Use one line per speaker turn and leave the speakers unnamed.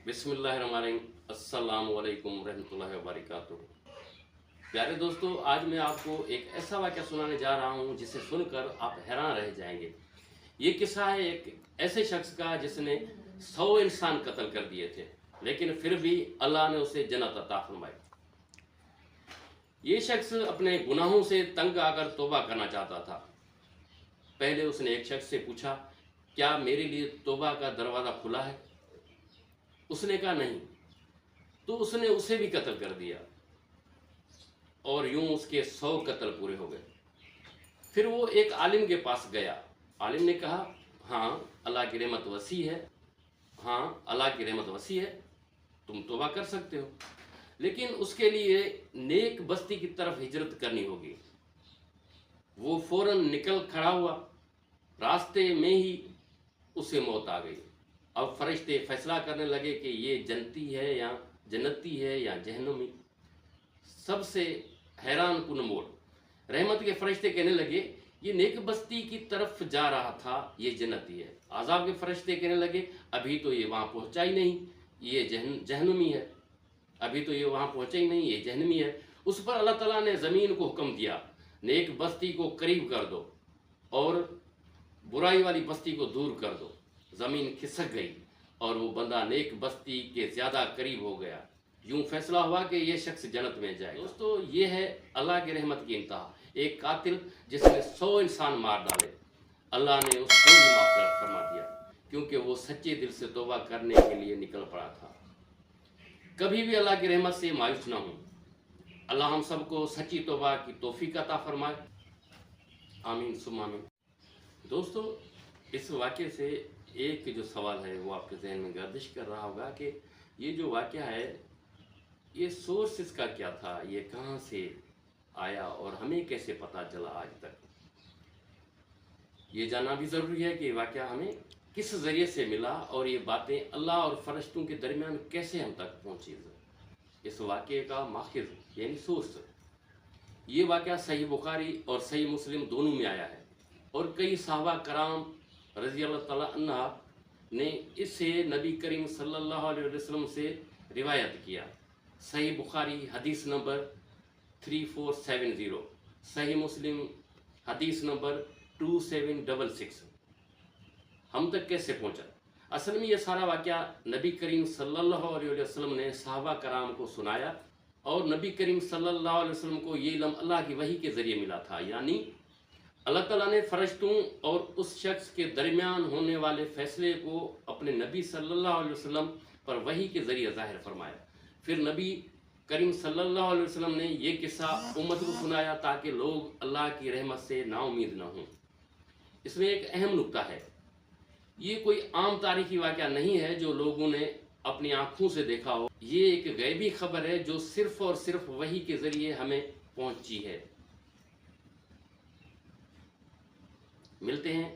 बिस्मिल्लाहिर्रहमानिर्रहीम। अस्सलाम वालेकुम रहमतुल्लाहि व बरकातुहू। प्यारे दोस्तों, आज मैं आपको एक ऐसा वाक़या सुनाने जा रहा हूँ जिसे सुनकर आप हैरान रह जाएंगे। ये किस्सा है एक ऐसे शख्स का जिसने 100 इंसान कत्ल कर दिए थे, लेकिन फिर भी अल्लाह ने उसे जन्नत अता फरमाई। ये शख्स अपने गुनाहों से तंग आकर तौबा करना चाहता था। पहले उसने एक शख्स से पूछा, क्या मेरे लिए तौबा का दरवाज़ा खुला है? उसने कहा नहीं। तो उसने उसे भी कत्ल कर दिया और यूं उसके 100 कत्ल पूरे हो गए। फिर वो एक आलिम के पास गया। आलिम ने कहा, हाँ अल्लाह की रहमत वसी है, हाँ अल्लाह की रहमत वसी है, तुम तौबा कर सकते हो, लेकिन उसके लिए नेक बस्ती की तरफ हिजरत करनी होगी। वो फौरन निकल खड़ा हुआ। रास्ते में ही उसे मौत आ गई। अब फरिश्ते फैसला करने लगे कि ये जन्नती है या जन्नती है या जहन्नमी। सबसे हैरान कुन मोड़। रहमत के फरिश्ते कहने लगे, ये नेक बस्ती की तरफ जा रहा था, ये जन्नती है। आज़ाब के फरिश्ते कहने लगे, अभी तो ये वहाँ पहुँचा ही नहीं, ये जहन्नमी है। अभी तो ये वहाँ पहुँचा ही नहीं, ये जहन्नमी है। उस पर अल्लाह ताला ने ज़मीन को हुक्म दिया, नेक बस्ती को करीब कर दो और बुराई वाली बस्ती को दूर कर दो। ज़मीन खिसक गई और वो बंदा नेक बस्ती के ज़्यादा करीब हो गया। यूं फैसला हुआ कि ये शख्स जन्नत में जाएगा। दोस्तों, ये है अल्लाह की रहमत की इंतहा। एक कातिल जिसने 100 इंसान मार डाले, अल्लाह ने उसको भी माफ़ फरमा दिया, क्योंकि वो सच्चे दिल से तौबा करने के लिए निकल पड़ा था। कभी भी अल्लाह की रहमत से मायूस ना हो। अल्लाह हम सबको सच्ची तौबा की तौफीक अता फरमाए। आमीन सुम्मा आमीन। दोस्तों, इस वाक़े से एक जो सवाल है वो आपके जहन में गर्दिश कर रहा होगा कि ये जो वाक़या है, ये सोर्स इसका क्या था, ये कहाँ से आया और हमें कैसे पता चला आज तक। ये जानना भी ज़रूरी है कि वाक़या हमें किस ज़रिए से मिला और ये बातें अल्लाह और फरिश्तों के दरमियान कैसे हम तक पहुँची। इस वाक़े का माखिज़ यानी सोर्स, ये वाक़या सही बुखारी और सही मुस्लिम दोनों में आया है और कई सहाबा कराम रज़ी अल्लाह तआला अन्हा ने इससे नबी करीम सल्लल्लाहु अलैहि वसल्लम से रिवायत किया। सही बुखारी हदीस नंबर 3470, सही मुस्लिम हदीस नंबर 2766। हम तक कैसे पहुंचा? असल में यह सारा वाक़या नबी करीम सल्लल्लाहु अलैहि वसल्लम ने सहाबा कराम को सुनाया और नबी करीम सल्लल्लाहु अलैहि वसल्लम को ये इल्म अल्लाह की वही के ज़रिए मिला था। यानी अल्लाह ताला ने फरिश्तों और उस शख्स के दरमियान होने वाले फैसले को अपने नबी सल्लल्लाहु अलैहि वसल्लम पर वही के ज़रिए ज़ाहिर फरमाया। फिर नबी करीम सल्लल्लाहु अलैहि वसल्लम ने यह किस्सा उम्मत को सुनाया ताकि लोग अल्लाह की रहमत से नाउमीद न हों। इसमें एक अहम नुक्ता है, ये कोई आम तारीखी वाक़या नहीं है जो लोगों ने अपनी आँखों से देखा हो। ये एक गैबी खबर है जो सिर्फ़ और सिर्फ वही के ज़रिए हमें पहुँची है। मिलते हैं